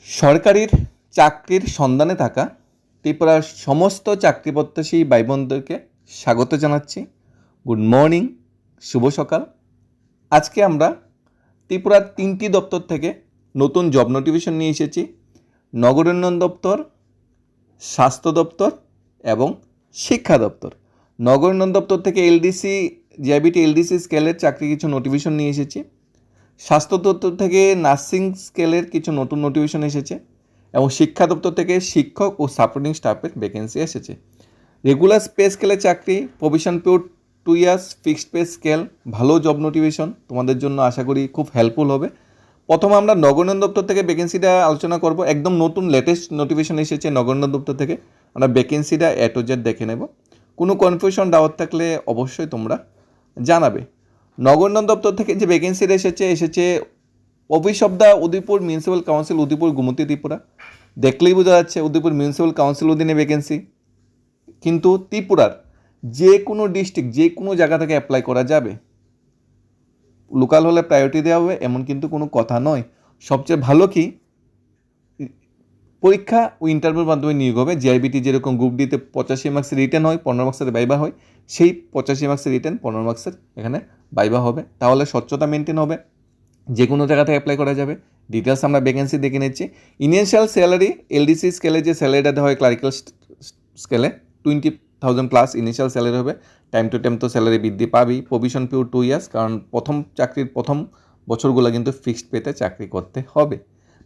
সরকারির চাকরির সন্ধানে থাকা ত্রিপুরার সমস্ত চাকরি প্রত্যাশী ভাই বোনদেরকে স্বাগত জানাচ্ছি। গুড মর্নিং, শুভ সকাল। আজকে আমরা ত্রিপুরার 3টি দপ্তর থেকে নতুন জব নোটিফিকেশন নিয়ে এসেছি। নগর উন্নয়ন দপ্তর, স্বাস্থ্য দপ্তর এবং শিক্ষা দপ্তর। নগর উন্নয়ন দপ্তর থেকে এলডিসি, জিআইবিটি এলডিসি স্কেলের চাকরি কিছু নোটিফিকেশন নিয়ে এসেছি। স্বাস্থ্য দপ্তর থেকে নার্সিং স্কেলের কিছু নতুন নোটিফিকেশন এসেছে এবং শিক্ষা দপ্তর থেকে শিক্ষক ও সাপোর্টিং স্টাফের ভ্যাকেন্সি এসেছে। রেগুলার পে স্কেলের চাকরি, provision period 2 years, fixed pay scale, ভালো জব নোটিফিকেশন তোমাদের জন্য আশা করি খুব হেল্পফুল হবে। প্রথমে আমরা নগরায়ণ দপ্তর থেকে ভ্যাকেন্সিটা আলোচনা করব। একদম নতুন লেটেস্ট নোটিফিকেশন এসেছে নগরায়ণ দপ্তর থেকে। আমরা ভ্যাকেন্সিটা A to Z দেখে নেব। কোনো কনফিউশন ডাউট থাকলে অবশ্যই তোমরা জানাবে। নগর উন্নয়ন দপ্তর থেকে যে ভ্যাকেন্সিটা এসেছে office of the Udaipur municipal council, Udaipur Gomati Tripura. দেখলেই বোঝা যাচ্ছে উদয়পুর মিউনিসিপ্যাল কাউন্সিল অধীনে ভ্যাকেন্সি। কিন্তু ত্রিপুরার যে কোনো ডিস্ট্রিক্ট, যে কোনো জায়গা থেকে অ্যাপ্লাই করা যাবে। লোকাল হলে প্রায়োরিটি দেওয়া হবে এমন কিন্তু কোনো কথা নয়। সবচেয়ে ভালো কি, পরীক্ষা ও ইন্টারভিউর মাধ্যমে নিয়োগ হবে। জিআইবিটি যেরকম গ্রুপ ডিতে 85 মার্কসের রিটেন হয়, 15 মার্কসের ভাইবা হয়, সেই 85 মার্কসের রিটেন 15 মার্কসের এখানে ভাইবা হবে। তাহলে স্বচ্ছতা মেনটেন হবে, যে কোনো জায়গা থেকে অ্যাপ্লাই করা যাবে। ডিটেলস আমরা ভ্যাকেন্সি দেখে নিচ্ছি। ইনিশিয়াল স্যালারি এলডিসি স্কেলে যে স্যালারিটা দেওয়া হয় ক্লারিক্যাল স্কেলে 20,000 প্লাস ইনিশিয়াল স্যালারি হবে। টাইম টু টাইম তো স্যালারি বৃদ্ধি পাবেই। প্রভিশন পিরিয়ড 2 ইয়ার্স, কারণ চাকরির প্রথম বছরগুলো কিন্তু ফিক্সড পেতে চাকরি করতে হবে।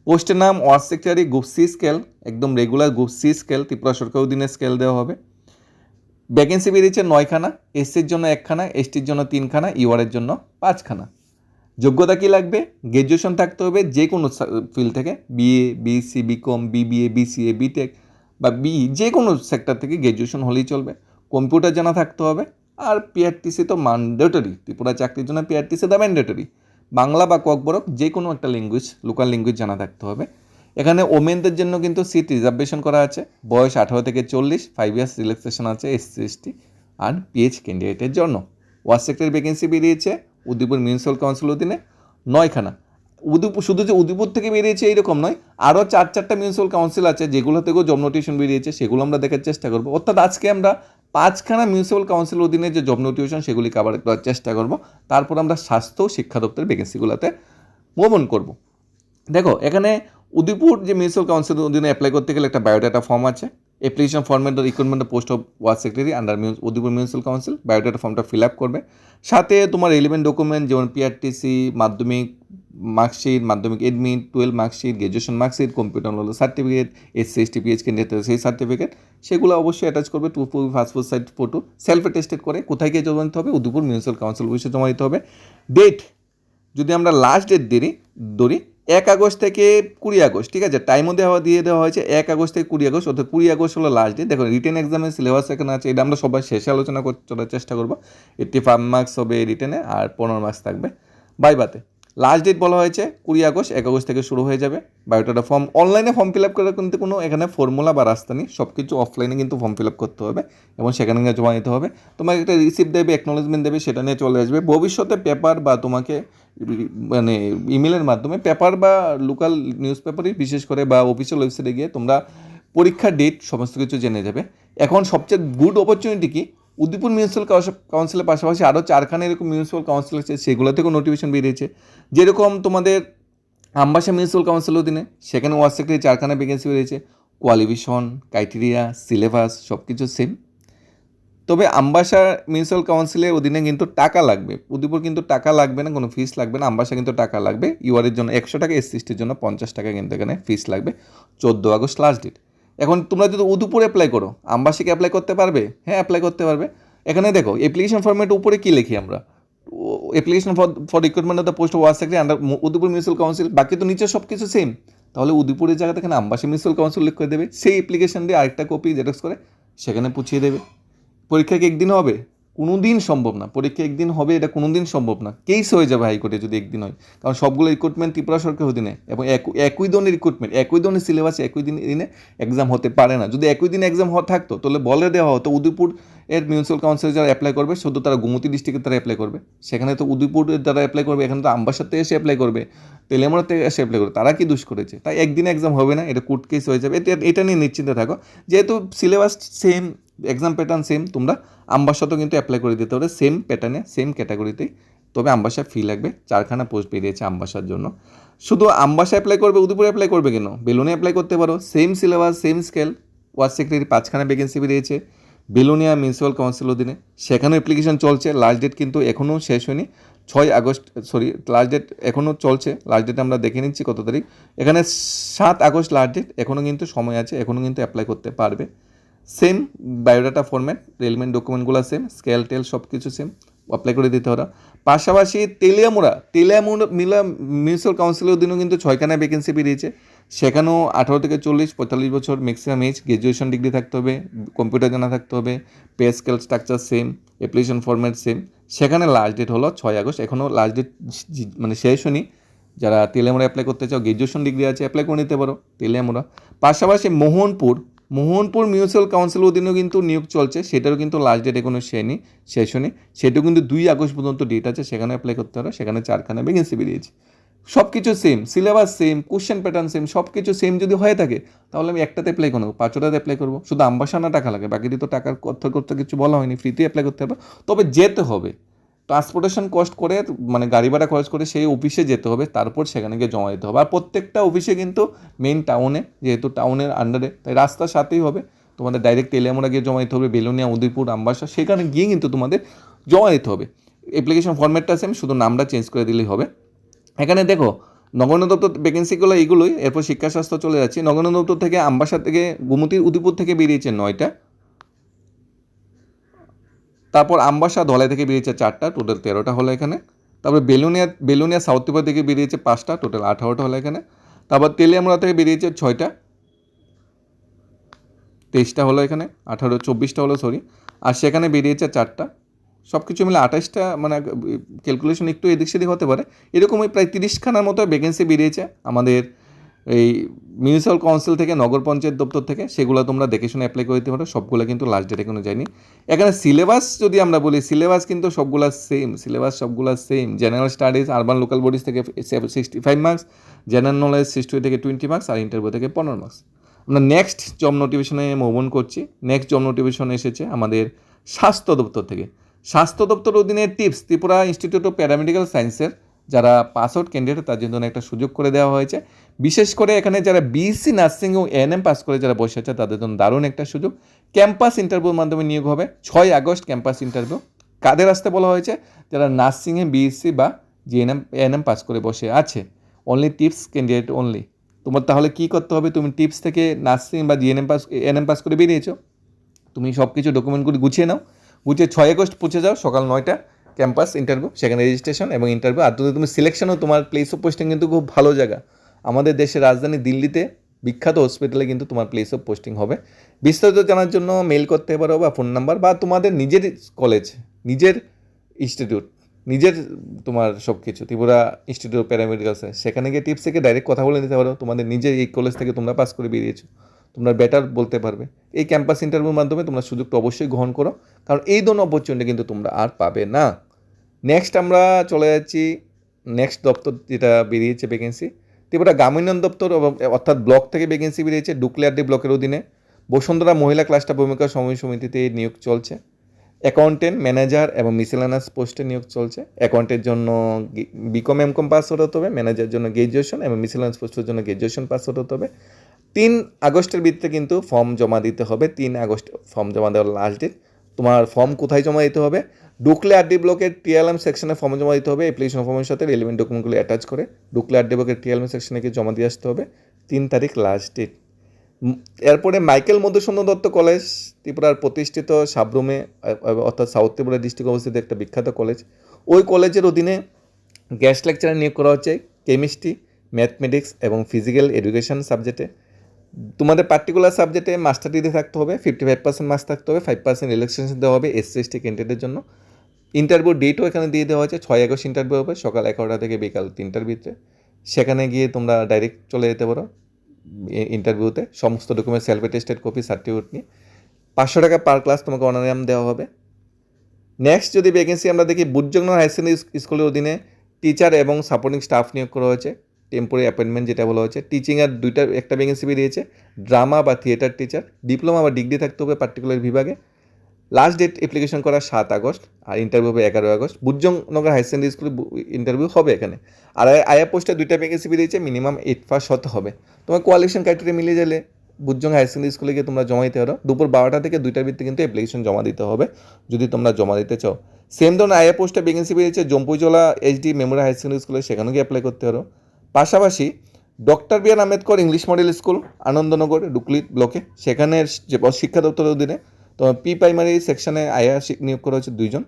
পোস্টের নাম ward secretary, group C scale, একদম regular group C scale, Tripura সরকার অধীনে স্কেল দেওয়া হবে। ভ্যাকেন্সি বেরিয়েছে 9খানা, এসসির জন্য 1খানা, এসটির জন্য 3খানা, ইউআরের জন্য 5খানা। যোগ্যতা কী লাগবে? গ্র্যাজুয়েশন থাকতে হবে যে কোনো ফিল্ড থেকে, BA, BSc, BCom, BBA, BCA, BTech বা বিই, যে কোনো সেক্টর থেকে গ্র্যাজুয়েশন হলেই চলবে। কম্পিউটার জানা থাকতে হবে। আর পিআরটিসি তো ম্যান্ডেটরি, ত্রিপুরা চাকরির জন্য পিআরটিসি দা ম্যান্ডেটরি। বাংলা বা ককবরক যে কোনো একটা ল্যাঙ্গুয়েজ, লোকাল ল্যাঙ্গুয়েজ জানা থাকতে হবে। এখানে ওমেনদের জন্য কিন্তু সিট রিজার্ভেশন করা আছে। বয়স 18 থেকে 40, 5 ইয়ার্স রিল্যাক্সেশন আছে এসসি এসটি আর পিএইচ ক্যান্ডিডেটের জন্য। ওয়ার্ড সেক্রেটারি ভ্যাকেন্সি বেরিয়েছে উদয়পুর মিউনিসিপ্যাল কাউন্সিল অধীনে 9খানা। শুধু যে উদয়পুর থেকে বেরিয়েছে এইরকম নয়, আরও 4টা মিউনিসিপ্যাল কাউন্সিল আছে যেগুলো থেকেও জব নোটিফিকেশন বেরিয়েছে, সেগুলো আমরা দেখার চেষ্টা করবো। অর্থাৎ আজকে আমরা 5খানা মিউনিসিপ্যাল কাউন্সিল অধীনে যে জব নোটিফিকেশন সেগুলি কভার করার চেষ্টা করব। তারপর আমরা স্বাস্থ্য ও শিক্ষা দপ্তরের ভ্যাকেন্সিগুলোতে ভ্রমণ করব। দেখো, এখানে উদয়পুর যে মিউনিসিপ্যাল কাউন্সিলের অধীনে অ্যাপ্লাই করতে গেলে একটা বায়োডাটা ফর্ম আছে। অ্যাপ্লিকেশন ফর্মের recruitment post of word secretary under Udaipur municipal council. Biodata ফর্মটা ফিল আপ করবে। সাথে তোমার রিলেভেন্ট ডকুমেন্ট যেমন পিআরটিসি, মাধ্যমিক মার্কশিট, মাধ্যমিক admit, 12 marksheet, graduation marksheet, computer knowledge certificate, SC ST pH candidate সেই সার্টিফিকেট, সেগুলো অবশ্যই অ্যাটাচ করবে। 2 passport size photo self attested করে কোথায় গিয়ে জমা দিতে হবে? উদয়পুর মিউনিসিপ্যাল কাউন্সিল অফিসে জমা দিতে হবে। ডেট যদি আমরা লাস্ট ডেট ধরি 1 আগস্ট থেকে 20 আগস্ট, ঠিক আছে, টাইমও দিয়ে দেওয়া হয়েছে 1 আগস্ট থেকে 20 আগস্ট, অর্থাৎ 20 আগস্ট হলো লাস্ট ডেট। দেখো, রিটেন এক্সামের সিলেবাস এখানে আছে, এটা আমরা সবাই শেষে আলোচনা করার চেষ্টা করবো। 85 মার্কস হবে রিটেনে আর 15 মার্কস থাকবে ভাইভাতে। লাস্ট ডেট বলা হয়েছে 20 আগস্ট, 1 আগস্ট থেকে শুরু হয়ে যাবে। বায়োডাটা ফর্ম অনলাইনে ফর্ম ফিল আপ করার কিন্তু কোনো এখানে ফর্মুলা বা রাস্তা নেই, সব কিছু অফলাইনে কিন্তু ফর্ম ফিল আপ করতে হবে এবং সেখানে গিয়ে জমা দিতে হবে। তোমাকে একটা রিসিপ্ট দেবে, অ্যাকনোলেজমেন্ট দেবে, সেটা নিয়ে চলে আসবে। ভবিষ্যতে পেপার বা তোমাকে মানে ইমেলের মাধ্যমে পেপার বা লোকাল নিউজ পেপারই বিশেষ করে বা অফিসিয়াল ওয়েবসাইটে গিয়ে তোমরা পরীক্ষার ডেট সমস্ত কিছু জেনে যাবে। এখন সবচেয়ে গুড অপরচুনিটি কি, উদয়পুর মিউনিসিপ্যাল কাউন্সিলের পাশাপাশি আরও 4খানা এরকম মিউনিসিপ্যাল কাউন্সিল আছে, সেগুলো থেকেও নোটিফিকেশন বেরিয়েছে। যেরকম তোমাদের আমবাসা মিউনিসিপ্যাল কাউন্সিলের অধীনে, সেখানে ওয়ার্ড সেক্রেটারি 4খানা ভ্যাকেন্সি বেরিয়েছে। কোয়ালিফিকেশন, ক্রাইটেরিয়া, সিলেবাস সব কিছু সেম। তবে আমবাসা মিউনিসিপ্যাল কাউন্সিলের অধীনে কিন্তু টাকা লাগবে। উদয়পুর কিন্তু টাকা লাগবে না, কোনো ফিস লাগবে না। আমবাসা কিন্তু টাকা লাগবে। ইউআরের জন্য 100 টাকা, এসসি এসটির জন্য 50 টাকা কিন্তু এখানে ফিস লাগবে। 14 আগস্ট লাস্ট ডেট। এখন তোমরা যদি উদয়পুর অ্যাপ্লাই করো, আমবাসীকে অ্যাপ্লাই করতে পারবে? হ্যাঁ, অ্যাপ্লাই করতে পারবে। এখানে দেখো অ্যাপ্লিকেশন ফর্মেট উপরে কী লিখি আমরা, application for recruitment of the post of word secretary under Udaipur municipal council. বাকি তো নিচে সব কিছু সেম। তাহলে উদয়পুরের জায়গাতে এখানে আমবাসা মিউনিসিপ্যাল কাউন্সিল লিখ করে দেবে। সেই অ্যাপ্লিকেশন দিয়ে আরেকটা কপি জেরক্স করে সেখানে পুছিয়ে দেবে। পরীক্ষা কি একদিন হবে? কোনোদিন সম্ভব না, পরীক্ষা একদিন হবে এটা কোনোদিন সম্ভব না, কেস হয়ে যাবে হাইকোর্টে যদি একদিন হয়, কারণ সবগুলো রিক্রুটমেন্ট ত্রিপুরা সরকার অধীনে এবং একই ধরনের রিক্রুটমেন্ট, একই ধরনের সিলেবাস, একই দিনে এক্সাম হতে পারে না। যদি একই দিনে এক্সাম থাকতো তাহলে বলে দেওয়া হতো উদয়পুর এর মিউনিসিপ্যাল কাউন্সিলে যারা অ্যাপ্লাই করবে শুধু তারা গোমতী ডিস্ট্রিক্টে তারা অ্যাপ্লাই করবে, সেখানে তো উদয়পুরের যারা অ্যাপ্লাই করবে এখানে তো আমবাসার থেকে এসে অ্যাপ্লাই করবে, তেলেমারা থেকে এসে অ্যাপ্লাই করবে, তারা কি দোষ করেছে? তাই একদিনে এক্সাম হবে না, এটা কোর্ট কেস হয়ে যাবে। এটা নিয়ে নিশ্চিন্তে থাকো, যেহেতু syllabus same, exam pattern same, তোমরা আমবাসাতেও কিন্তু অ্যাপ্লাই করে দিতে পারো সেম প্যাটার্নে, সেম ক্যাটাগরিতেই। তবে আমবাসা ফি লাগবে, 4খানা পোস্ট বেরিয়েছে আমবাসার জন্য। শুধু আমবাসা অ্যাপ্লাই করবে, উদয়পুরে অ্যাপ্লাই করবে কেন? বেলুনে অ্যাপ্লাই করতে পারো, same syllabus, same scale. Ward secretary 5খানা ভ্যাকেন্সি বেরিয়েছে বেলুনিয়া মিউনিসিপ্যাল কাউন্সিল অধীনে, সেখানেও অ্যাপ্লিকেশন চলছে, লাস্ট ডেট কিন্তু এখনও শেষ হয়নি, 6 আগস্ট, লাস্ট ডেট এখনও চলছে, লাস্ট ডেট আমরা দেখে নিচ্ছি কত তারিখ, এখানে 7 আগস্ট লাস্ট ডেট, এখনও কিন্তু সময় আছে, এখনও কিন্তু অ্যাপ্লাই করতে পারবে। সেম বায়োডাটা ফরম্যাট, রেলমেন্ট ডকুমেন্টগুলো সেম, স্কেল টেল সব কিছু সেম, অ্যাপ্লাই করে দিতে হবে। পাশাপাশি তেলিয়ামুড়া মিউনিসিপ্যাল কাউন্সিলের অধীনেও কিন্তু 6খানা ভ্যাকেন্সি বেরিয়েছে, সেখানেও 18 থেকে 40, 45 বছর ম্যাক্সিমাম এজ, গ্র্যাজুয়েশন ডিগ্রি থাকতে হবে, কম্পিউটার জানা থাকতে হবে, pay scale structure same, application format same. সেখানে লাস্ট ডেট হলো 6 আগস্ট, এখনও লাস্ট ডেট মানে শেষ হয়নি। যারা তেলিয়ামুড়া অ্যাপ্লাই করতে চাও, গ্র্যাজুয়েশন ডিগ্রি আছে, অ্যাপ্লাই করে নিতে পারো তেলিয়ামুড়া। পাশাপাশি মোহনপুর মিউনিসিপ্যাল কাউন্সিলের অধীনেও কিন্তু নিয়োগ চলছে, সেটারও কিন্তু লাস্ট ডেট এখনো শেষ হয়নি, সেটাও কিন্তু 2 আগস্ট পর্যন্ত ডেট আছে, সেখানে অ্যাপ্লাই করতে হবে, সেখানে 4খানা ভ্যাকেন্সি বেরিয়েছে। সব কিছু same, syllabus same, question pattern same, সব কিছু সেম যদি হয়ে থাকে তাহলে আমি একটাতে অ্যাপ্লাই করবো, 5টাতে অ্যাপ্লাই করবো, শুধু আমবাসানা টাকা লাগে, বাকিটি তো টাকার কথা করতে কিছু বলা হয়নি, ফ্রিতে অ্যাপ্লাই করতে হবে। তবে যেতে হবে, ট্রান্সপোর্টেশন কস্ট করে, মানে গাড়ি ভাড়া খরচ করে সেই অফিসে যেতে হবে, তারপর সেখানে গিয়ে জমা দিতে হবে। আর প্রত্যেকটা অফিসে কিন্তু মেইন টাউনে, যেহেতু টাউনের আন্ডারে, তাই রাস্তার সাথেই হবে, তোমাদের ডাইরেক্ট তেলিয়ামুড়া গিয়ে জমা দিতে হবে, বেলুনিয়া, উদয়পুর, আমবাসা, সেখানে গিয়ে কিন্তু তোমাদের জমা দিতে হবে। অ্যাপ্লিকেশন ফর্ম্যাটটা সেম, শুধু নামটা চেঞ্জ করে দিলেই হবে। এখানে দেখো নগর দপ্তর ভ্যাকেন্সিগুলো এইগুলোই, এরপর শিক্ষা স্বাস্থ্য চলে যাচ্ছি। নগর দপ্তর থেকে আমবাসা থেকে গোমতীর উদয়পুর থেকে বেরিয়েছে 9টা, তারপর আমবাসা ধলাই থেকে বেরিয়েছে 4টা, টোটাল 13টা হলো এখানে। তারপর বেলুনিয়া সাউথ ত্রিপুরা থেকে বেরিয়েছে 5টা, টোটাল 18টা হলো এখানে। তারপর তেলিয়ামুড়া থেকে বেরিয়েছে 6টা, 23টা হলো এখানে, 24টা হলো সরি, আর সেখানে বেরিয়েছে 4টা, সব কিছু মিলে 28টা, মানে ক্যালকুলেশন একটু এদিক সেদিক হতে পারে। এরকমই প্রায় 30খানার মতো ভ্যাকেন্সি বেরিয়েছে আমাদের এই মিউনিসিপ্যাল কাউন্সিল থেকে, নগর পঞ্চায়েত দপ্তর থেকে, সেগুলো তোমরা দেখে শুনে অ্যাপ্লাই করে দিতে পারো, সবগুলো কিন্তু লাস্ট ডেট এখনো যায়নি। এখানে সিলেবাস যদি আমরা বলি, সিলেবাস কিন্তু সবগুলা same, general studies urban local bodies থেকে 65 মার্কস, জেনারেল নলেজ 60 থেকে 20 মার্কস, আর ইন্টারভিউ থেকে 15 মার্কস। আমরা নেক্সট জব নোটিফিকেশনে মুভ অন করছি। নেক্সট জব নোটিফিকেশন এসেছে আমাদের স্বাস্থ্য দপ্তর থেকে। স্বাস্থ্য দপ্তর অধীনে tips Tripura institute of paramedical সায়েন্সের যারা পাস আউট ক্যান্ডিডেট তার জন্য একটা সুযোগ করে দেওয়া হয়েছে। বিশেষ করে এখানে যারা বিএসসি নার্সিং ও এএনএম পাস করে যারা বসে আছে তাদের জন্য দারুণ একটা সুযোগ। ক্যাম্পাস ইন্টারভিউর মাধ্যমে নিয়োগ হবে, 6 আগস্ট ক্যাম্পাস ইন্টারভিউ। কাদের আসতে বলা হয়েছে? যারা নার্সিংয়ে বিএসসি বা জিএনএম এএনএম পাস করে বসে আছে, অনলি টিপস ক্যান্ডিডেট অনলি। তোমার তাহলে কী করতে হবে? তুমি টিপস থেকে নার্সিং বা জিএনএম পাস এএনএম পাস করে বেরিয়েছো, তুমি সব কিছু ডকুমেন্টগুলি গুছিয়ে নাও, গুছিয়ে 6 আগস্ট পৌঁছে যাও সকাল 9টা, ক্যাম্পাস ইন্টারভিউ, সেখানে রেজিস্ট্রেশন এবং ইন্টারভিউ। আর যদি তুমি সিলেকশনও, তোমার প্লেস অফ পোস্টিং কিন্তু খুব ভালো জায়গা, আমাদের দেশের রাজধানী দিল্লিতে বিখ্যাত হসপিটালে কিন্তু তোমার প্লেস অফ পোস্টিং হবে। বিস্তারিত জানার জন্য মেল করতে পারো বা ফোন নাম্বার, বা তোমাদের নিজের কলেজ, নিজের ইনস্টিটিউট, নিজের তোমার সব কিছু Tripura institute of paramedical science, সেখানে গিয়ে টিপস থেকে ডাইরেক্ট কথা বলে নিতে পারো, তোমাদের নিজের এই কলেজ থেকে তোমরা পাস করে বেরিয়েছো, তোমরা বেটার বলতে পারবে। এই ক্যাম্পাস ইন্টারভিউর মাধ্যমে তোমরা সুযোগটা অবশ্যই গ্রহণ করো, কারণ এই ধরনের অপরচুনিটি কিন্তু তোমরা আর পাবে না। নেক্সট আমরা চলে যাচ্ছি নেক্সট দপ্তর যেটা বেরিয়েছে ভ্যাকেন্সি, ত্রিপুরা গ্রামীণ দপ্তর, অর্থাৎ ব্লক থেকে ভ্যাকেন্সি বেরিয়েছে ডুকলিয়ারডি ব্লকের অধীনে। বসুন্ধরা মহিলা ক্লাস্টার ভূমিকা সময় সমিতিতে নিয়োগ চলছে। অ্যাকাউন্টেন্ট, ম্যানেজার এবং মিসেলানাস পোস্টে নিয়োগ চলছে। অ্যাকাউন্টের জন্য বিকম এমকম পাস হতে হবে, ম্যানেজারের জন্য গ্র্যাজুয়েশন এবং মিসেলানাস পোস্টের জন্য গ্র্যাজুয়েশন পাস হতে হবে। 3 আগস্টের ভিতরে কিন্তু ফর্ম জমা দিতে হবে। 3 আগস্ট ফর্ম জমা দেওয়ার লাস্ট ডেট। তোমার ফর্ম কোথায় জমা দিতে হবে? ডুকলে আরডি ব্লকের টিএলএম সেকশনে ফর্ম জমা দিতে হবে, অ্যাপ্লিকেশন ফর্মের সাথে রেলিভেন্ট ডকুমেন্টগুলো অ্যাটাচ করে ডুকলে আরডি ব্লকের টিএলএম সেকশনে গিয়ে জমা দিয়ে আসতে হবে। 3 তারিখ লাস্ট ডেট। এরপরে মাইকেল মধুসূদন দত্ত কলেজ, ত্রিপুরার প্রতিষ্ঠিত সাবরুমে, অর্থাৎ সাউথ ত্রিপুরা ডিস্ট্রিক্ট অবস্থিত একটা বিখ্যাত কলেজ। ওই কলেজের অধীনে গেস্ট লেকচারার নিয়োগ করা হচ্ছে কেমিস্ট্রি, ম্যাথমেটিক্স এবং ফিজিক্যাল এডুকেশন সাবজেক্টে। তোমাদের পার্টিকুলার সাবজেক্টে মাস্টার ডিগ্রি থাকতে হবে, 55% মার্কস থাকতে হবে, 5% রিল্যাক্সেশন দেওয়া হবে SC/ST ক্যান্ডিডেটের জন্য। ইন্টারভিউ ডেটও এখানে দিয়ে দেওয়া হয়েছে, 6 আগস্ট ইন্টারভিউ হবে সকাল 11টা থেকে বিকাল 3টার ভিতরে। সেখানে গিয়ে তোমরা ডাইরেক্ট চলে যেতে পারো ইন্টারভিউতে, সমস্ত document self attested copy certificate নিয়ে। 500 টাকা পার ক্লাস তোমাকে অনারিয়াম দেওয়া হবে। নেক্সট যদি ভ্যাকেন্সি আমরা দেখি, বুটজংনগর হায়ার সেকেন্ডারি স্কুলের অধীনে টিচার এবং সাপোর্টিং স্টাফ নিয়োগ করা হয়েছে, টেম্পোরারি অ্যাপয়েন্টমেন্ট যেটা বলা হয়েছে। টিচিংয়ের একটা ভ্যাকেন্সি বেরিয়েছে, ড্রামা বা থিয়েটার টিচার, ডিপ্লোমা বা ডিগ্রি থাকতে হবে পার্টিকুলার বিভাগে। লাস্ট ডেট অ্যাপ্লিকেশন করা 7 আগস্ট, আর ইন্টারভিউ হবে 11 আগস্ট। বুটজংনগর হায়ার সেকেন্ডারি স্কুলে ইন্টারভিউ হবে এখানে। আর আয়া পোস্টে 2টা ভ্যাকেন্সি বেরিয়েছে, মিনিমাম 8 পাস হতে হবে। তোমার কোয়ালিফিকেশন ক্রাইটেরিয়া মিলিয়ে গেলে বুটজং হায়ার সেকেন্ডারি স্কুলে গিয়ে তোমরা জমা দিতে পারো। দুপুর 12টা থেকে 2টার ভিত্তি কিন্তু অ্যাপ্লিকেশন জমা দিতে হবে যদি তোমরা জমা দিতে চাও। সেম ধরনের আয়া পোস্টে ভ্যাকেন্সি বেরিয়েছে Jampuijala HD memorial higher secondary স্কুলে, সেখানেও গিয়ে অ্যাপ্লাই করতে পারো। পাশাপাশি doctor B R Ambedkar English model school Anandanagar Dukli ব্লকে, সেখানের যে শিক্ষা দপ্তরের অধীনে তো প্রাইমারি সেকশনে আয়া নিয়োগ করা হচ্ছে 2 জন।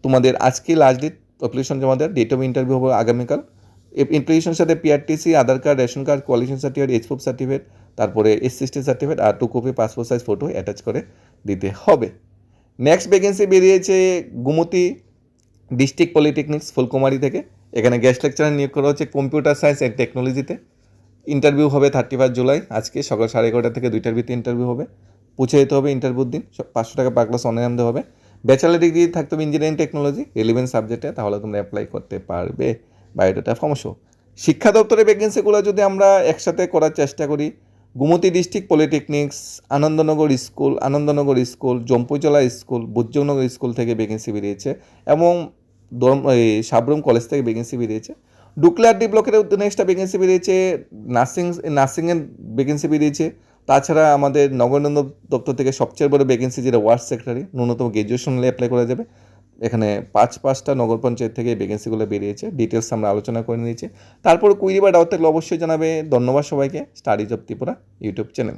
তোমাদের আজকে লাস্ট ডেট অ্যাপ্লিকেশন জমা দেওয়ার, ডেট অফ ইন্টারভিউ হবে আগামীকাল। অ্যাপ্লিকেশনের সাথে PRTC, Aadhaar card, ration card, qualification certificate, HFOP certificate, তারপরে SC/ST সার্টিফিকেট আর 2 copy passport size photo attach করে দিতে হবে। নেক্সট ভ্যাকেন্সি বেরিয়েছে গুমতি ডিস্ট্রিক্ট পলিটেকনিক্স ফুলকুমারি থেকে, এখানে গেস্ট লেকচারার নিয়োগ করা হচ্ছে কম্পিউটার সায়েন্স অ্যান্ড টেকনোলজিতে। ইন্টারভিউ হবে 31 জুলাই, আজকে সকাল 11:30 থেকে 2টার ভিতরে ইন্টারভিউ হবে। পৌঁছে যেতে হবে ইন্টারভিউর দিন, 500 টাকা পার ক্লাস অনারিয়াম দেওয়া হবে। ব্যাচেলার ডিগ্রি থাকতে হবে ইঞ্জিনিয়ারিং টেকনোলজি রিলেভেন্ট সাবজেক্টে, তাহলে তোমরা অ্যাপ্লাই করতে পারবে। Biodata forms. শিক্ষা দপ্তরের ভ্যাকেন্সিগুলো যদি আমরা একসাথে করার চেষ্টা করি, Gomati district polytechnics, Anandanagar school, Jampuijala school, Bodhjungnagar school থেকে ভ্যাকেন্সি বেরিয়েছে এবং সাবরুম কলেজ থেকে ভ্যাকেন্সি বেরিয়েছে। ডুকলিয়ারডি ব্লকের নেক্সটটা ভ্যাকেন্সি বেরিয়েছে, নার্সিংয়ের ভ্যাকেন্সি বেরিয়েছে। তাছাড়া আমাদের নগরায়ণ দপ্তর থেকে সবচেয়ে বড় ভ্যাকেন্সি যেটা ওয়ার্ড সেক্রেটারি, ন্যূনতম গ্র্যাজুয়েশন হলে অ্যাপ্লাই করা যাবে। এখানে 5টা নগর পঞ্চায়েত থেকে এই ভ্যাকেন্সিগুলো বেরিয়েছে, ডিটেলস আমরা আলোচনা করে নিয়েছি। তারপর কুইরি বা ডাউট থাকলে অবশ্যই জানাবে। ধন্যবাদ সবাইকে। Studies of Tripura YouTube channel.